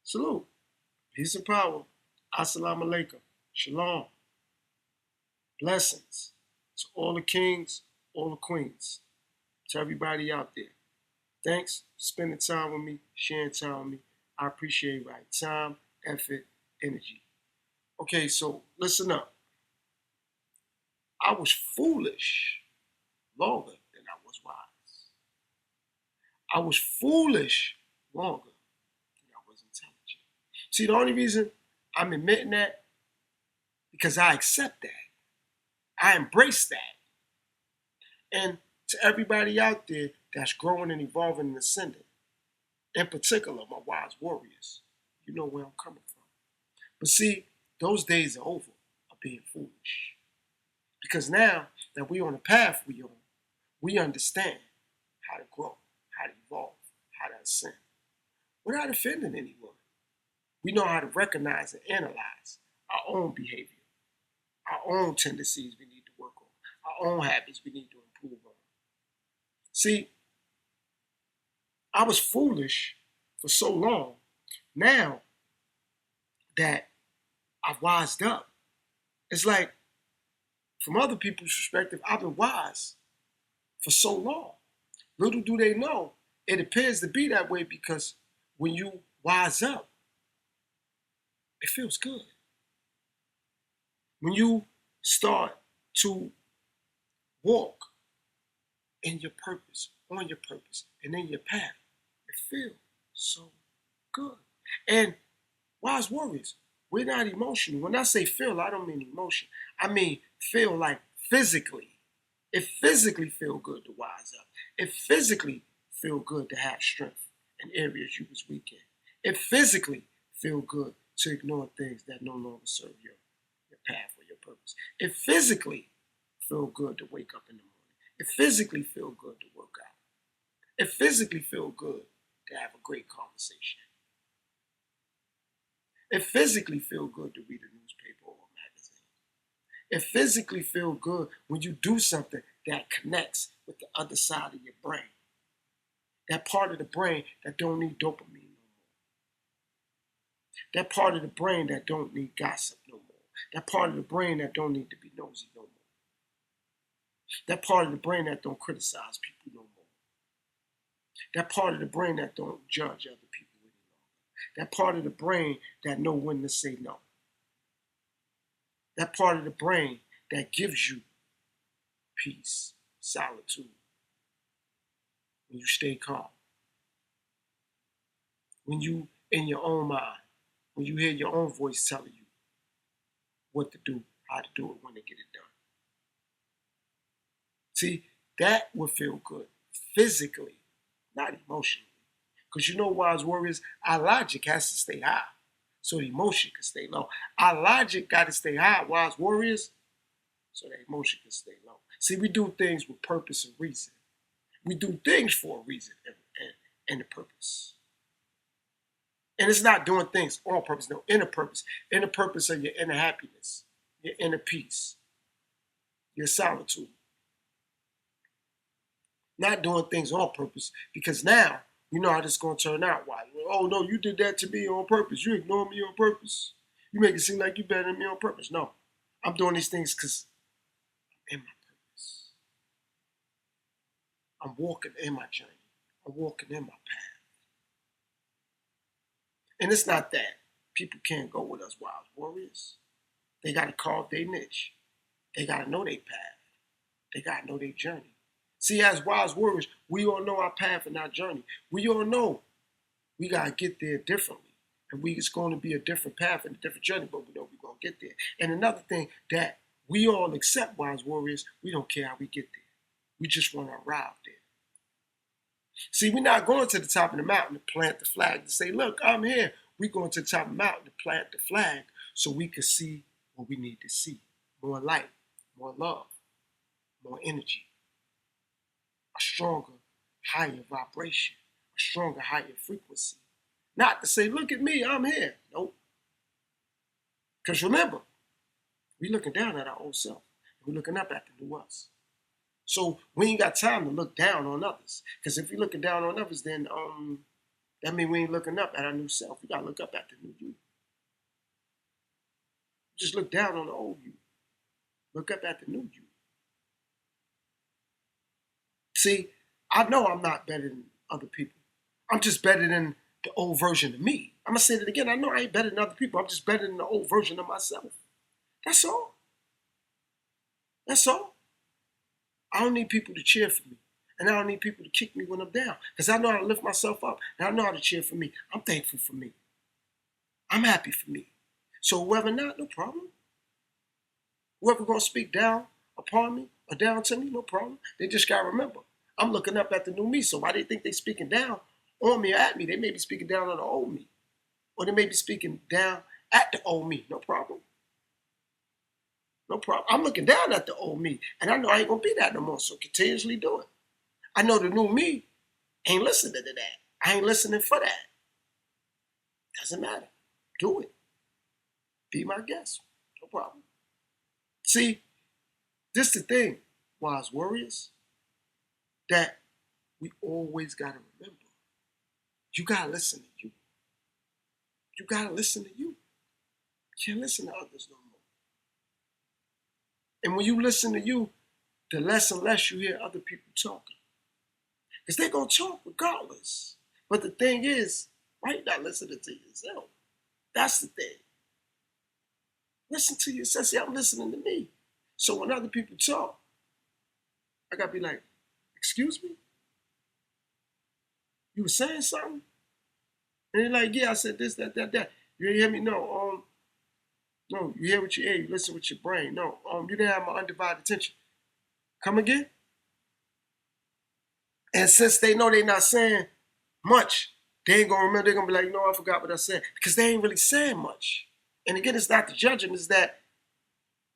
Salute. Peace and power. Assalamu alaikum. Shalom. Blessings to all the kings, all the queens, to everybody out there. Thanks for spending time with me, sharing time with me. I appreciate it. Right? Time, effort, energy. Okay, so listen up. I was foolish longer than I was wise. I was foolish longer than I was intelligent. See, the only reason I'm admitting that because I accept that. I embrace that. And to everybody out there that's growing and evolving and ascending, in particular, my wise warriors, you know where I'm coming from. But see, those days are over of being foolish. Because now that we're on the path we're on, we understand how to grow, how to evolve, how to ascend without offending anyone. We know how to recognize and analyze our own behavior, our own tendencies we need to work on, our own habits we need to improve on. See, I was foolish for so long. Now that I've wised up, it's like, from other people's perspective, I've been wise for so long. Little do they know, it appears to be that way because when you wise up, it feels good. When you start to walk in your purpose, on your purpose, and in your path, it feels so good. And wise warriors, we're not emotional. When I say feel, I don't mean emotion. I mean feel like physically. It physically feel good to wise up. It physically feel good to have strength in areas you was weak in. It physically feel good to ignore things that no longer serve your path or your purpose. It physically feel good to wake up in the morning. It physically feel good to work out. It physically feel good to have a great conversation. It physically feel good to read a newspaper or a magazine. It physically feel good when you do something that connects with the other side of your brain. That part of the brain that don't need dopamine no more. That part of the brain that don't need gossip no more. That part of the brain that don't need to be nosy no more. That part of the brain that don't criticize people no more. That part of the brain that don't judge other people any longer. That part of the brain that know when to say no. That part of the brain that gives you peace, solitude, when you stay calm. When you in your own mind, when you hear your own voice telling you what to do, how to do it, when to get it done. See, that would feel good physically, not emotionally. Because you know, wise warriors, our logic has to stay high so the emotion can stay low. Our logic got to stay high, wise warriors, so the emotion can stay low. See, we do things with purpose and reason. We do things for a reason and a purpose. And it's not doing things on purpose, no, inner purpose. Inner purpose of your inner happiness, your inner peace, your solitude. Not doing things on purpose, because now you know how this is going to turn out. Why? Oh, no, you did that to me on purpose. You ignore me on purpose. You make it seem like you better than me on purpose. No, I'm doing these things because I'm in my purpose. I'm walking in my journey. I'm walking in my path. And it's not that people can't go with us, wise warriors. They got to carve their niche. They got to know their path. They got to know their journey. See, as wise warriors, we all know our path and our journey. We all know we got to get there differently. And it's going to be a different path and a different journey, but we know we're going to get there. And another thing that we all accept, wise warriors, we don't care how we get there. We just want to arrive there. See, we're not going to the top of the mountain to plant the flag to say, look, I'm here. We're going to the top of the mountain to plant the flag so we can see what we need to see. More light, more love, more energy. A stronger, higher vibration, a stronger, higher frequency. Not to say, look at me, I'm here. Nope. Because remember, we're looking down at our old self. We're looking up at the new us. So we ain't got time to look down on others. Because if you're looking down on others, then That means we ain't looking up at our new self. We gotta look up at the new you. Just look down on the old you. Look up at the new you. See, I know I'm not better than other people. I'm just better than the old version of me. I'm gonna say it again. I know I ain't better than other people. I'm just better than the old version of myself. That's all. That's all. I don't need people to cheer for me. And I don't need people to kick me when I'm down. Because I know how to lift myself up. And I know how to cheer for me. I'm thankful for me. I'm happy for me. So whoever not, no problem. Whoever gonna speak down upon me or down to me, no problem. They just gotta remember, I'm looking up at the new me. So why they think they speaking down on me or at me? They may be speaking down on the old me. Or they may be speaking down at the old me. No problem. No problem. I'm looking down at the old me. And I know I ain't gonna be that no more. So continuously do it. I know the new me ain't listening to that. I ain't listening for that. Doesn't matter. Do it. Be my guest. No problem. See, this is the thing, wise warriors, that we always gotta remember. You gotta listen to you. You gotta listen to you. You can't listen to others no more. And when you listen to you, the less and less you hear other people talking. Because they're going to talk regardless. But the thing is, why you not listening to yourself? That's the thing. Listen to yourself. See, I'm listening to me. So when other people talk, I got to be like, excuse me? You were saying something? And they're like, yeah, I said this, that. You didn't hear me? No, no, you hear with your ear, you listen with your brain. No, you didn't have my undivided attention. Come again? And since they know they're not saying much, they ain't gonna remember. They're gonna be like, no, I forgot what I said. Because they ain't really saying much. And again, it's not to judge them, it's that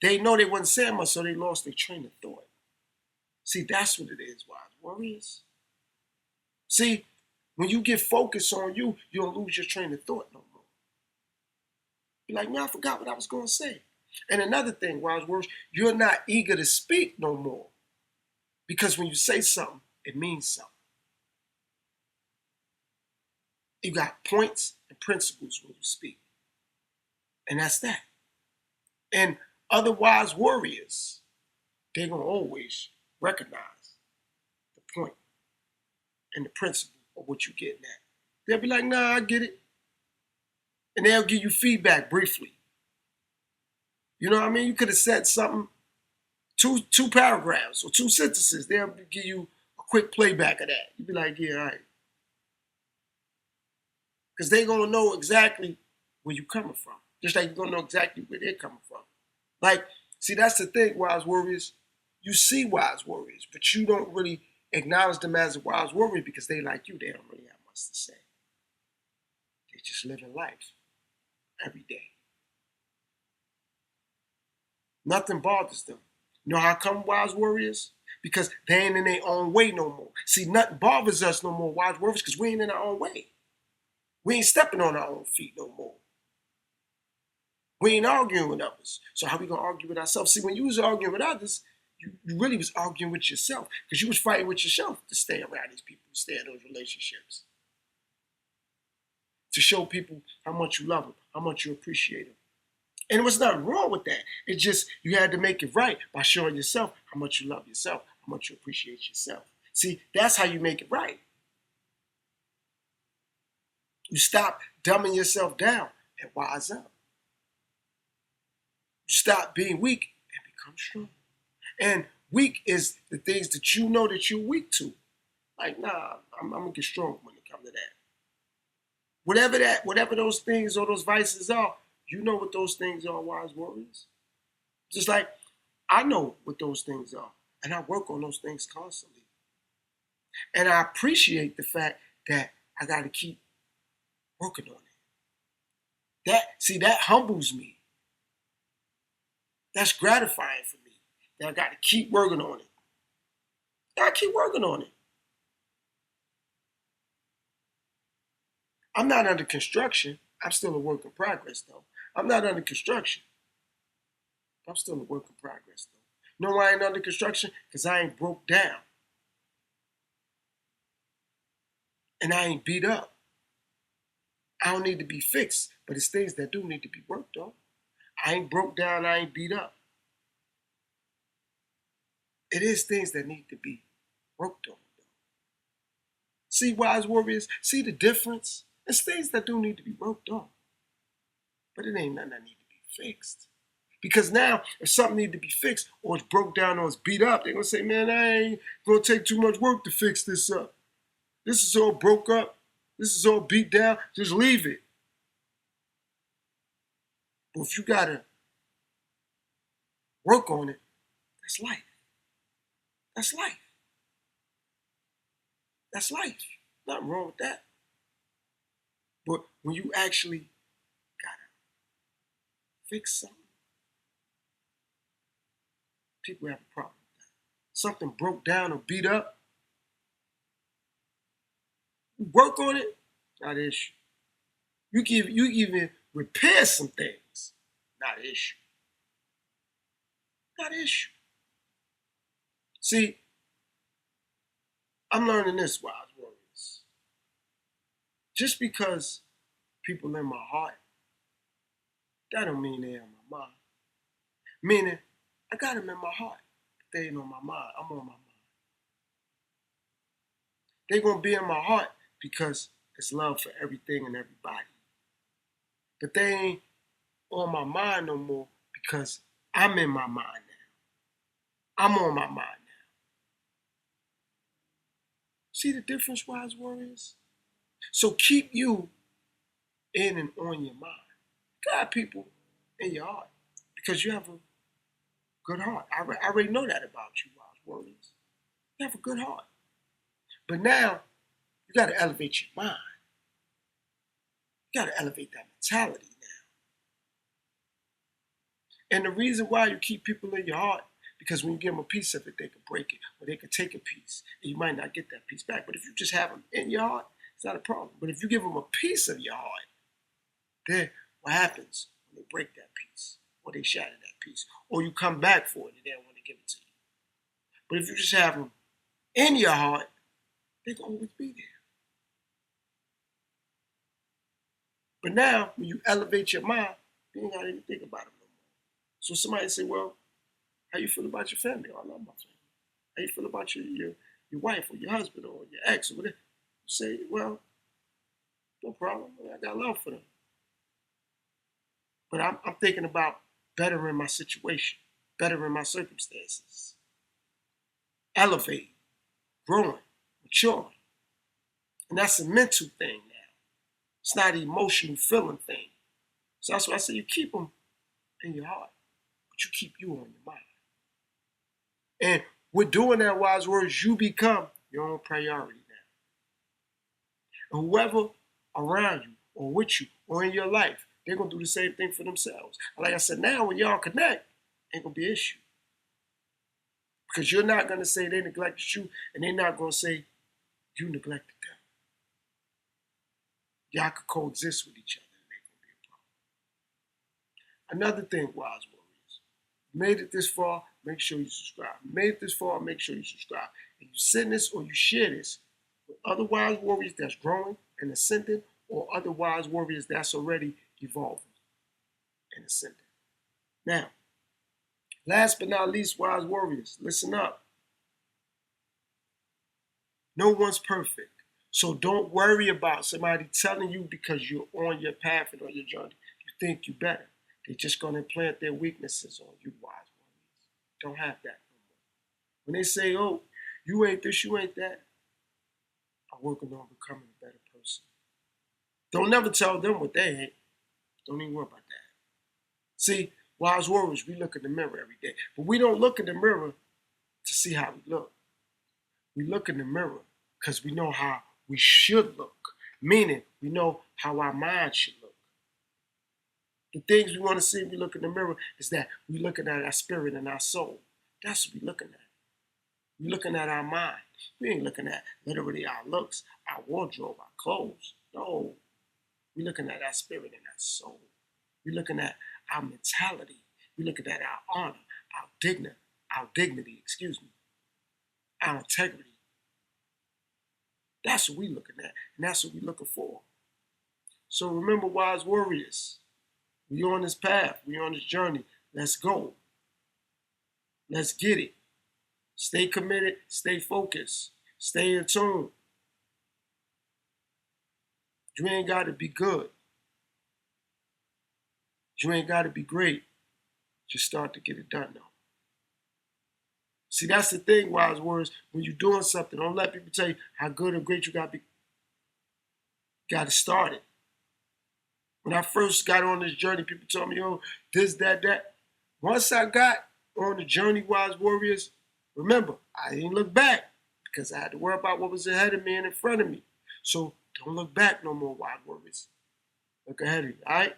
they know they wasn't saying much, so they lost their train of thought. See, that's what it is, wise warriors. See, when you get focused on you, you don't lose your train of thought no more. You're like, man, I forgot what I was gonna say. And another thing, wise warriors, you're not eager to speak no more. Because when you say something, it means something. You got points and principles when you speak. And that's that. And other wise warriors, they're going to always recognize the point and the principle of what you're getting at. They'll be like, nah, I get it. And they'll give you feedback briefly. You know what I mean? You could have said something, two paragraphs or two sentences. They'll give you a quick playback of that. You'd be like, yeah, all right. Because they're going to know exactly where you're coming from. Just like you're going to know exactly where they're coming from. Like, see, that's the thing, wise warriors. You see wise warriors, but you don't really acknowledge them as a wise warrior because they like you. They don't really have much to say. They just living life every day. Nothing bothers them. You know how come, wise warriors? Because they ain't in their own way no more. See, nothing bothers us no more, wise warriors, because we ain't in our own way. We ain't stepping on our own feet no more. We ain't arguing with others. So how we gonna argue with ourselves? See, when you was arguing with others, you really was arguing with yourself because you was fighting with yourself to stay around these people, to stay in those relationships, to show people how much you love them, how much you appreciate them. And there was nothing wrong with that. It's just you had to make it right by showing yourself how much you love yourself, how much you appreciate yourself. See, that's how you make it right. You stop dumbing yourself down and wise up. You stop being weak and become strong. And weak is the things that you know that you're weak to. Like, nah, I'm gonna get strong when it comes to that. Whatever those things or those vices are, you know what those things are, wise warriors. Just like I know what those things are, and I work on those things constantly. And I appreciate the fact that I got to keep working on it. That humbles me. That's gratifying for me. That I got to keep working on it. I keep working on it. I'm not under construction. I'm still a work in progress, though. I'm not under construction. I'm still a work in progress, though. You know why I ain't under construction? Because I ain't broke down. And I ain't beat up. I don't need to be fixed, but it's things that do need to be worked on. I ain't broke down, I ain't beat up. It is things that need to be worked on. See, wise warriors, see the difference? It's things that do need to be worked on. But it ain't nothing that need to be fixed. Because now, if something need to be fixed, or it's broke down, or it's beat up, they're going to say, man, I ain't going to take too much work to fix this up. This is all broke up. This is all beat down. Just leave it. But if you got to work on it, that's life. That's life. That's life. Nothing wrong with that. But when you actually got to fix something, people have a problem with that. Something broke down or beat up, you work on it, not an issue. You even repair some things, not an issue. Not an issue. See, I'm learning this, wise warriors. Just because people in my heart, that don't mean they're in my mind. Meaning, I got them in my heart, but they ain't on my mind. I'm on my mind. They're going to be in my heart because it's love for everything and everybody. But they ain't on my mind no more because I'm in my mind now. I'm on my mind now. See the difference, wise warriors? So keep you in and on your mind. God, people in your heart, because you have a good heart. I already know that about you, wise warriors. You have a good heart. But now, you got to elevate your mind. You got to elevate that mentality now. And the reason why you keep people in your heart, because when you give them a piece of it, they can break it, or they can take a piece, and you might not get that piece back. But if you just have them in your heart, it's not a problem. But if you give them a piece of your heart, then what happens when they break that piece, or they shatter that piece, or you come back for it and they don't want to give it to you? But if you just have them in your heart, they're going to always be there. But now, when you elevate your mind, you ain't got to even think about them no more. So somebody say, well, how you feel about your family? Oh, I love my family. How you feel about your wife or your husband or your ex or whatever? You say, well, no problem. I got love for them. But I'm thinking about bettering my situation, bettering my circumstances, elevating, growing, maturing. And that's a mental thing now. It's not an emotional feeling thing. So that's why I say you keep them in your heart, but you keep you on your mind. And with doing that, wise words, you become your own priority now. And whoever around you or with you or in your life, they're going to do the same thing for themselves. And like I said, now when y'all connect, ain't going to be an issue. Because you're not going to say they neglected you, and they're not going to say you neglected them. Y'all could coexist with each other, and it ain't going to be a problem. Another thing, wise warriors, made it this far, make sure you subscribe. Made it this far, make sure you subscribe. And you send this or you share this with other wise warriors that's growing and ascending, or other wise warriors that's already evolving and ascending. Now, last but not least, wise warriors, listen up. No one's perfect. So don't worry about somebody telling you because you're on your path and on your journey, you think you better. They're just going to implant their weaknesses on you, wise warriors. Don't have that no more. When they say, oh, you ain't this, you ain't that, I'm working on becoming a better person. Don't never tell them what they ain't. Don't even worry about that. See, wise warriors, we look in the mirror every day. But we don't look in the mirror to see how we look. We look in the mirror because we know how we should look. Meaning, we know how our mind should look. The things we want to see when we look in the mirror is that we're looking at our spirit and our soul. That's what we're looking at. We're looking at our mind. We ain't looking at literally our looks, our wardrobe, our clothes. No. We're looking at our spirit and our soul. We're looking at our mentality. We're looking at our honor, our dignity, our integrity. That's what we're looking at, and that's what we're looking for. So remember, wise warriors, we on this path. We on this journey. Let's go. Let's get it. Stay committed. Stay focused. Stay in tune. You ain't got to be good. You ain't got to be great. Just start to get it done, though. See, that's the thing, wise words. When you're doing something, don't let people tell you how good or great you got to be. Got to start it. When I first got on this journey, people told me, oh, this, that, that. Once I got on the journey, wise warriors, remember, I didn't look back because I had to worry about what was ahead of me and in front of me. So don't look back no more, wise warriors. Look ahead of you, all right?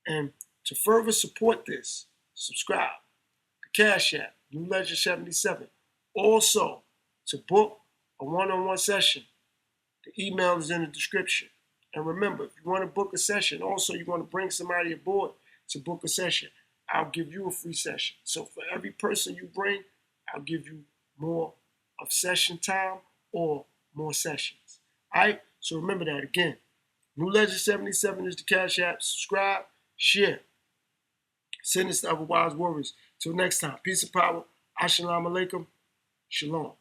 And to further support this, subscribe. The Cash App, New Legend 77. Also, to book a one-on-one session, the email is in the description. And remember, if you want to book a session, also you want to bring somebody aboard to book a session, I'll give you a free session. So for every person you bring, I'll give you more of session time or more sessions. All right? So remember that again. New Legend 77 is the Cash App. Subscribe, share. Send this to other wise warriors. Till next time, peace and power. Assalamu alaikum. Shalom.